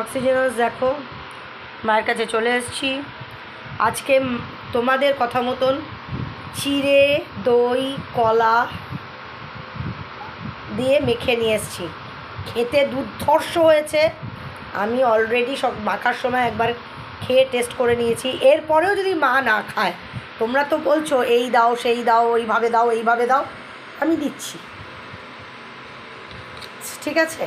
অক্সিজেনাস দেখো মায়ের কাছে চলে এসেছি। আজকে তোমাদের কথা মতন চিড়ে দই কলা দিয়ে মেখে নিয়ে এসেছি। খেতে দুর্ধর্ষ হয়েছে। আমি অলরেডি সব মাখার সময় একবার খেয়ে টেস্ট করে নিয়েছি। এরপরেও যদি মা না খায়, তোমরা তো বলছো এই দাও সেই দাও, ওইভাবে দাও এইভাবে দাও, আমি দিচ্ছি, ঠিক আছে?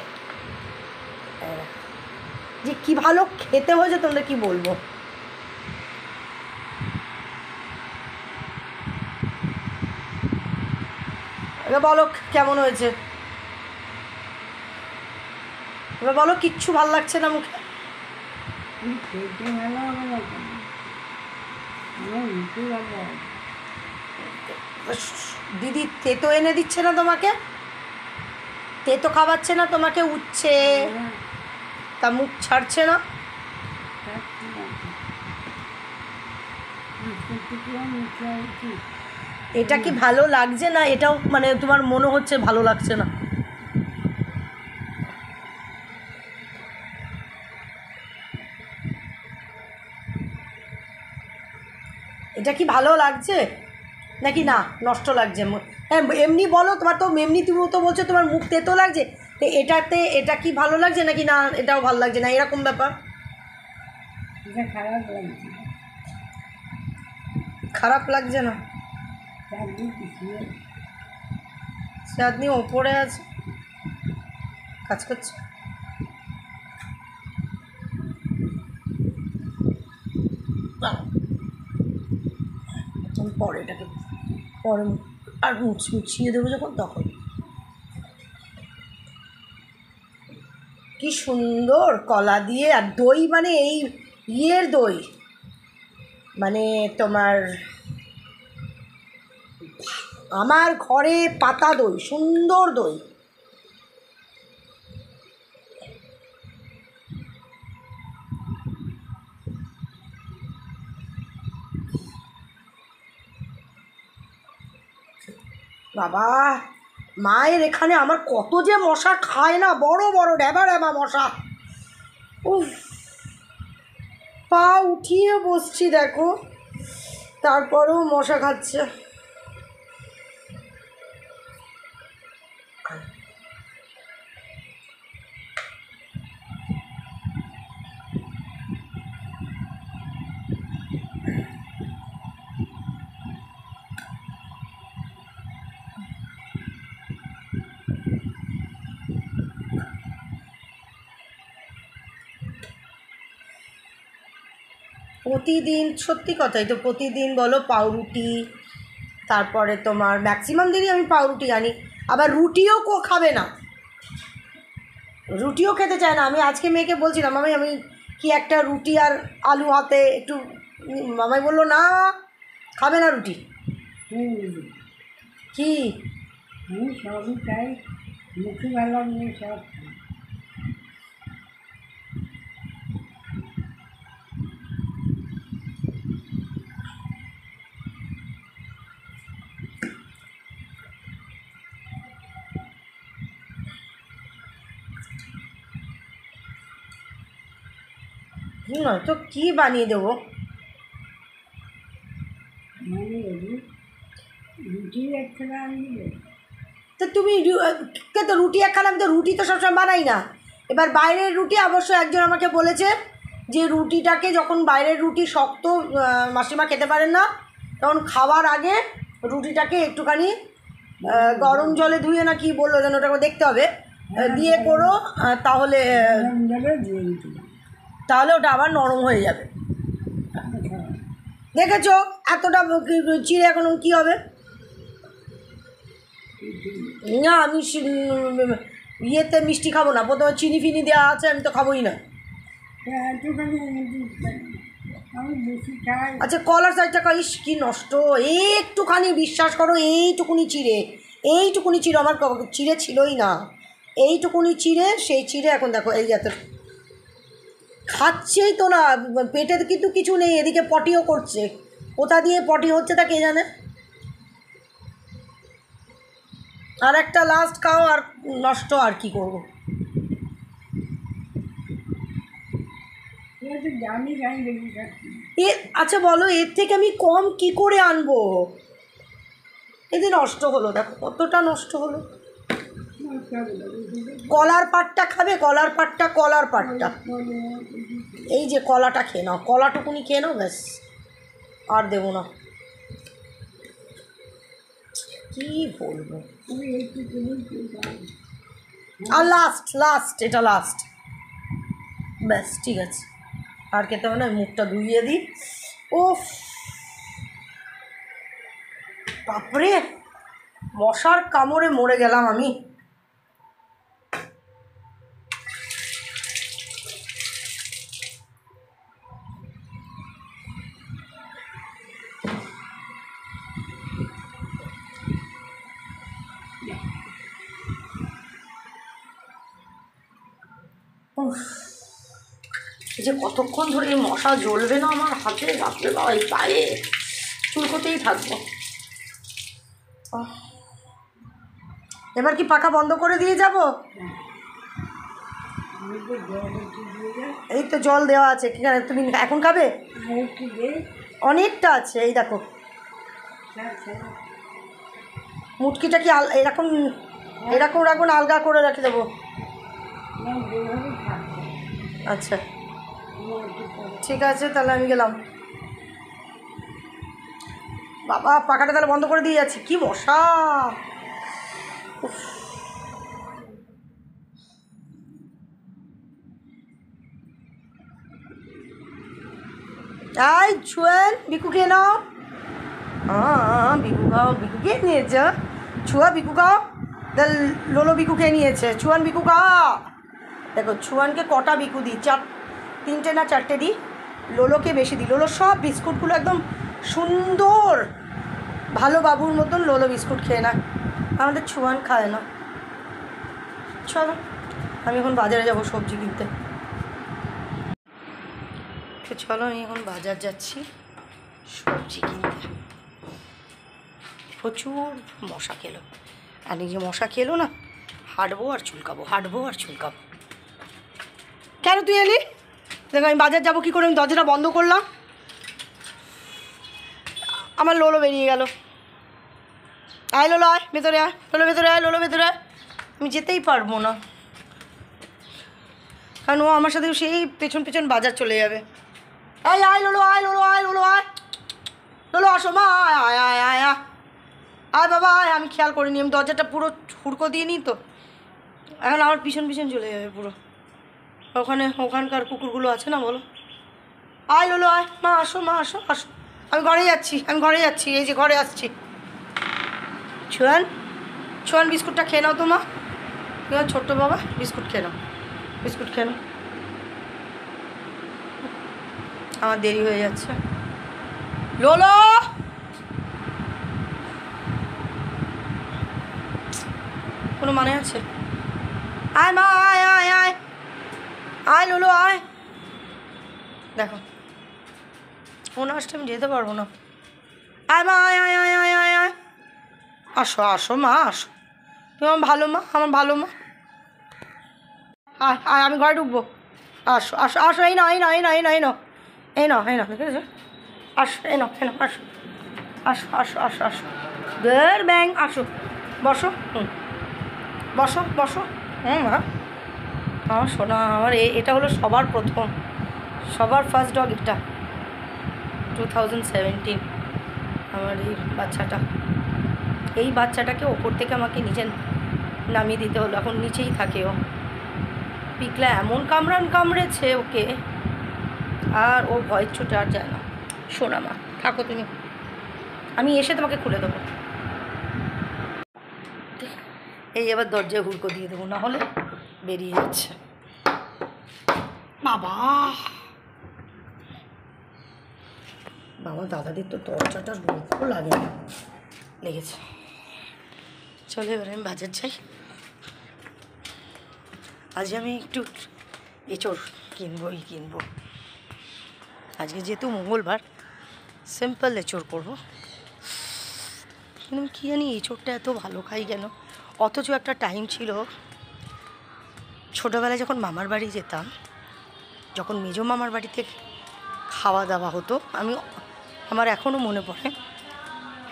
যে কী ভালো খেতে হয়েছে তোমরা কি বলবো। এবার বলো কেমন হয়েছে, এবার বলো। কিচ্ছু ভাল লাগছে না মুখে। দিদি তেতো এনে দিচ্ছে না তোমাকে? তেতো খাওয়াচ্ছে না তোমাকে? উঠছে তা মুখ ছাড়ছে না? এটা কি ভালো লাগছে না? এটাও মানে তোমার মনে হচ্ছে ভালো লাগছে না? এটা কি ভালো লাগছে নাকি না নষ্ট লাগছে? হ্যাঁ এমনি বলো, তোমার তো এমনি তুমি তো বলছো তোমার মুখ তেতো লাগছে, তো এটাতে এটা কি ভালো লাগছে নাকি না এটাও ভালো লাগছে না, এরকম ব্যাপার? খারাপ লাগছে না? চাঁদনি ওপরে আছে, কাজ করছে। পরে এটাকে পরে আর মুছিয়ে দেবো যখন তখন। কি সুন্দর কলা দিয়ে আর দই, মানে এই ইয়ের দই, মানে তোমার আমার ঘরে পাতা দই, সুন্দর দই। বাবা মায়ের এখানে আমার কত যে মশা খায় না, বড় বড় ড্যাবা ড্যাবা মশা। উফ, পা উঠিয়ে বসছি দেখো, তারপরেও মশা খাচ্ছে। প্রতিদিন, সত্যি কথাই তো, প্রতিদিন বলো পাউরুটি, তারপরে তোমার ম্যাক্সিমাম দিনই আমি পাউরুটি আনি। আবার রুটিও খাবে না, রুটিও খেতে চায় না। আমি আজকে মেয়েকে বলছিলাম আমি কি একটা রুটি আর আলু হাতে একটু, মামাই বললো না খাবে না রুটি। কি সবই চাই, মুখে ভালো নিয়ে সব। না তো কী বানিয়ে দেবো? রুটি একখানা আনবে তো তুমি, তো রুটি একখানা, আমি তো রুটি তো সবসময় বানাই না। এবার বাইরের রুটি অবশ্য একজন আমাকে বলেছে যে রুটিটাকে যখন বাইরের রুটি শক্ত মাসিমা খেতে পারেন না, তখন খাওয়ার আগে রুটিটাকে একটুখানি গরম জলে ধুয়ে না কি বললো যেন, ওটাকে দেখতে হবে, দিয়ে করো, তাহলে তাহলে ওটা আবার নরম হয়ে যাবে। দেখেছো এতটা চিড়ে এখন কী হবে? না আমি ইয়েতে মিষ্টি খাবো না, প্রথমে চিনি ফিনি দেওয়া আছে, আমি তো খাবোই না। আচ্ছা কলার সাইডটা ইস কি নষ্ট, একটুখানি বিশ্বাস করো, এইটুকুনি চিড়ে, এইটুকুনি চিড়ে আমার চিড়ে ছিলই না, এইটুকুনি চিড়ে, সেই চিড়ে এখন দেখো এই এত খাচ্ছেই তো না, পেটে কিন্তু কিছু নেই, এদিকে পটিও করছে, কোথা দিয়ে পটি হচ্ছে তা কে জানে। আর একটা লাস্ট খাও আর নষ্ট, আর কি করবো। এ আচ্ছা বলো, এর থেকে আমি কম কি করে আনবো? এদিন নষ্ট হলো, দেখো কতটা নষ্ট হলো। কলার পাটটা খাবে? কলার পাটটা, কলার পাটটা, এই যে কলাটা খেয়ে নাও, কলাটুকুনি খেয়ে নাও, ব্যাস, আর দেবো না। কি বলবো, আর লাস্ট লাস্ট, এটা লাস্ট, ব্যাস ঠিক আছে, আর খেতে হবে না। মুখটা ধুইয়ে দিই। ওফ বাপরে, মশার কামড়ে মরে গেলাম আমি। এই যে কতক্ষণ ধরে এই মশা জ্বলবে না আমার হাতে, বাপরে বাবা, এই পায়ে চুলকোতেই থাকবো। এবার কি পাখা বন্ধ করে দিয়ে যাব? এই তো জল দেওয়া আছে, কি জানে তুমি এখন খাবে? অনেকটা আছে, এই দেখো। মুটকিটা কি এরকম এরকম রাখবো না আলগা করে রেখে দেবো? আচ্ছা ঠিক আছে, তাহলে আমি গেলাম। বাবা পাখাটা তাহলে বন্ধ করে দিয়ে যাচ্ছি, কি মশা। এই ছুয়ান, বিকু খেয়ে নাও। বিকু খাও, বিকু খেয়ে নিয়েছে। ছুয়া বিকু খাও, তাহলে লোলো বিকু খেয়ে নিয়েছে। ছুয়ান বিকু খাও। দেখো ছুয়ানকে কটা বিকু দিই, তিনটে না চারটে দিই, লোলোকে বেশি দিই। লোলো সব বিস্কুটগুলো একদম সুন্দর ভালো বাবুর মতন লোলো বিস্কুট খেয়ে না, আমাদের ছুয়ান খায় না। চলো আমি এখন বাজারে যাব সবজি কিনতে। তো চলো আমি এখন বাজার যাচ্ছি সবজি কিনতে। প্রচুর মশা খেলো, আর এই যে মশা খেলো না, হাঁটবো আর চুলকাবো, হাঁটবো আর চুলকাবো। কেন তুই এলি? দেখো আমি বাজার যাবো কী করে, আমি দরজাটা বন্ধ করলাম, আমার লোলো বেরিয়ে গেল। আয় লোলো, আয় ভেতরে, আয় লোলো ভেতরে, আয় লোলো ভেতরে আয়। আমি যেতেই পারবো না, কারণ ও আমার সাথে সেই পেছন পেছন বাজার চলে যাবে। আয় আয় লোলো, আয় লোলো, আয় লোলো, আয় লোলো, আসো মা, আয় আয় আয় আয় আয় আয় বাবা আয়। আমি খেয়াল করিনি, আমি দরজাটা পুরো হুড়কো দিয়ে নিই তো, এখন আমার পিছন পিছন চলে যাবে পুরো। ওখানকার কুকুরগুলো আছে না, বলো। আয় লোলো, আয় মা, আসো মা, আসো আসো। আমি ঘরে যাচ্ছি, আমি ঘরে যাচ্ছি, এই যে ঘরে আসছি। ছুয়ান, ছুয়ান বিস্কুটটা খেয়ে নাও তো মা, তোমার ছোট্ট বাবা, বিস্কুট খেয়ে নাও, বিস্কুট খেয়ে নাও। আমার দেরি হয়ে যাচ্ছে। লোলো, কোনো মানে আছে? আয় মা, আয় আয় আয় আয় লোলো, আয়। দেখো মনে আসছে আমি যেতে পারবো না। আয় মা, আয় আয় আয় আয় আয় আয়, আসো আসো মা, আসো, তুমি আমার ভালো মা, আমার ভালো মা। আয় আয়, আমি ঘরে ঢুকবো, আসো আসো আসো, এই নাও এই নাও এই নাও এই নাও এই নাও এই নাও এই নাও, ঠিক আছে, আসো এই নাও এই নাও, আসো আসো আসো আসো আসো, দেড় ব্যাং, আসো বসো, বসো বসো। মা, আমার শোনা, আমার এটা হলো সবার প্রথম, সবার ফার্স্ট ডগ এটা, 2017 আমার এই বাচ্চাটা। এই বাচ্চাটাকে ওপর থেকে আমাকে নিচে নামিয়ে দিতে হলো, এখন নিচেই থাকে ও। পিকলা এমন কামড়েছে ওকে, আর ও ভয়ের চোটে আর যায় না। শোনা মা, থাকো তুমি, আমি এসে তোমাকে খুলে দেবো। এই এবার দরজায় হুড়কো দিয়ে দেবো, না হলে বেরিয়ে যাচ্ছে। বাবা বাবা, দাদাদের তো দরজাটা রুখো লাগে না, লেগেছে। চলে এবার আমি বাজার যাই। আজ আমি একটু এঁচড় কিনবো। আজকে যেহেতু মঙ্গলবার, সিম্পল এঁচড় করবো। কিন্তু কী জানি এঁচড়টা এত ভালো খাই কেন, অথচ একটা টাইম ছিল ছোটোবেলায় যখন মামার বাড়ি যেতাম, যখন মেজো মামার বাড়িতে খাওয়া দাওয়া হতো, আমার এখনও মনে পড়ে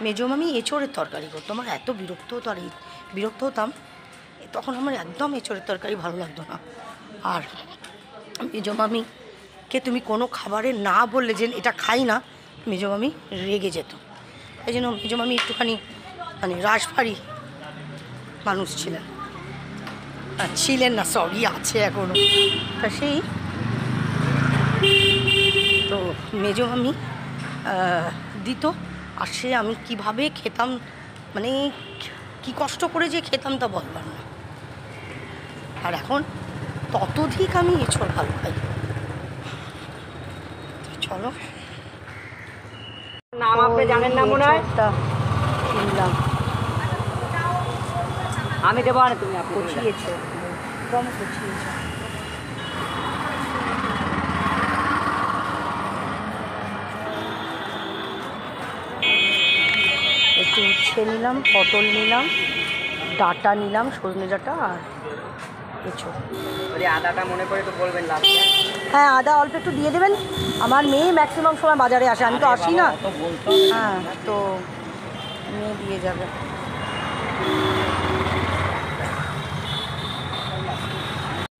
মেজো মামি এঁচোড়ের তরকারি করতো। আমার এত বিরক্ত হতো, আর বিরক্ত হতাম তখন। আমার একদম এঁচোড়ের তরকারি ভালো লাগতো না। আর মেজো মামিকে তুমি কোনো খাবারে না বললে যে এটা খাই না, মেজো মামি রেগে যেত। এই জন্য মেজো মামি একটুখানি মানে রাশভারী মানুষ ছিলেন, ছিলেন না, সরি, আছে এখনও। তা সেই তো মেজো মামি দিত, আর সে আমি কিভাবে খেতাম, মানে কি কষ্ট করে যে খেতাম তা বলবার না। আর এখন ততোধিক আমি এঁচোড় ভালো খাই। চলো, নাম আপনি জানেন না মনে হয়, কিনলাম, আমি দেবো না, তুমি আপনি কচিয়েছো, কম কচিয়েছো। একটু উচ্ছে নিলাম, পটল নিলাম, ডাঁটা নিলাম, সজনে ডাঁটা, আর এঁচোড়। ওই আদাটা মনে করে তো বলবেন লাভ। হ্যাঁ, আদা অল্প একটু দিয়ে দেবেন। আমার মেয়ে ম্যাক্সিমাম সময় বাজারে আসে, আমি তো আসি না। হ্যাঁ, তো মেয়ে দিয়ে যাবে।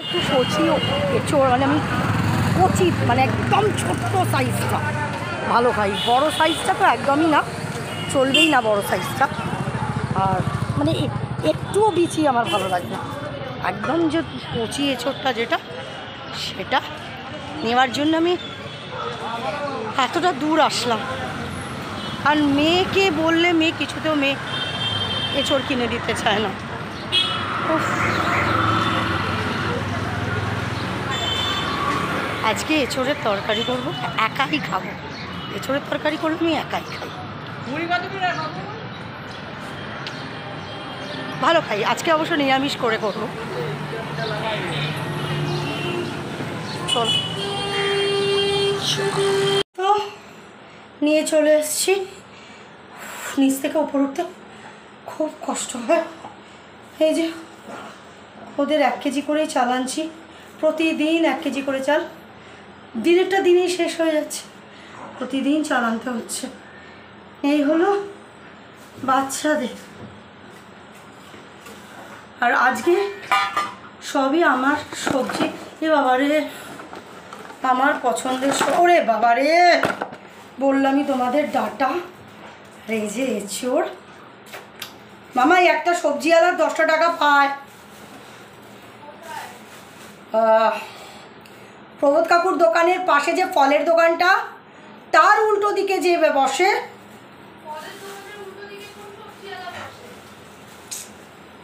একটু কচি এঁচোড়, মানে আমি কচি, মানে একদম ছোট্ট সাইজটা ভালো খাই। বড় সাইজটা তো একদমই না, চলবেই না বড় সাইজটা। আর মানে একটুও বিচি আমার ভালো লাগে না, একদম যে কচি এঁচোড়টা যেটা, সেটা নেওয়ার জন্য আমি এতটা দূর আসলাম। আর মেয়েকে বললে মেয়ে কিছুতেও এঁচোড় কিনে দিতে চায় না। আজকে এঁচোড়ের তরকারি করবো, একাই খাবো। এঁচোড়ের তরকারি করলে আমি একাই খাই, ভালো খাই। আজকে অবশ্য নিরামিষ করে করবো। চল, তো নিয়ে চলে এসেছি। নিচ থেকে উপর উঠতে খুব কষ্ট হয়। এই যে ওদের 1 কেজি করেই চাল আনছি, প্রতিদিন 1 কেজি করে চাল। দিনেরটা দিনেই শেষ হয়ে যাচ্ছে, প্রতিদিন চাল আনতে হচ্ছে। এই হলো বাচ্চাদের। আর আজকে সবই আমার সবজি। এ বাবারে, আমার পছন্দের, ওরে বাবারে, বললামই তোমাদের ডাঁটা, এই যে এঁচোড়। মামা একটা সবজিওয়ালার 10 টাকা পায়। প্রবোধ কাকুর দোকানের পাশে যে ফলের দোকানটা, তার উল্টো দিকে যে বসে,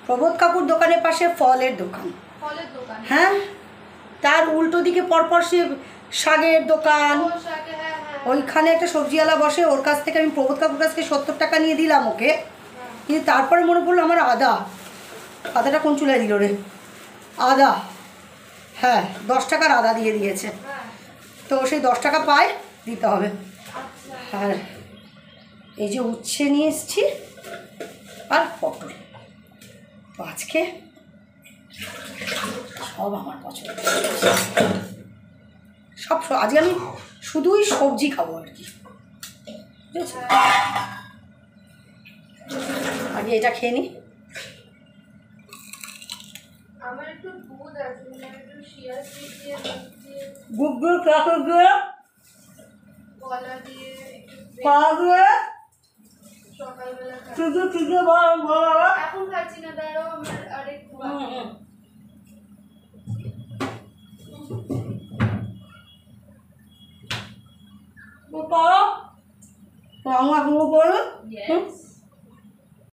প্রবোধ কাকুর দোকানের পাশে ফলের দোকান, হ্যাঁ, তার উল্টো দিকে পরপর সে শাকের দোকান, ওইখানে একটা সবজিওয়ালা বসে। ওর কাছ থেকে আমি প্রবোধ কাকুর কাছ থেকে 70 টাকা নিয়ে দিলাম ওকে। কিন্তু তারপরে মনে পড়লো আমার আদাটা কোন চুলায় দিল রে, আদা, হ্যাঁ 10 টাকার আদা দিয়ে দিয়েছে। তো সেই 10 টাকা পায়, দিতে হবে। আর এই যে উচ্ছে নিয়ে এসছি, আর পটল। তো আজকে সব আমার পছন্দ, সব আজকে আমি শুধুই সবজি খাবো আর কি, বুঝেছো? আগে এটা খেয়ে নিই। গুগল ক্লাসে গিয়ে কলা দিয়ে শুধু চিজে বলা এখন খাচ্ছি না, দাঁড়াও আমার আরেকটু রান্না শুরু করো।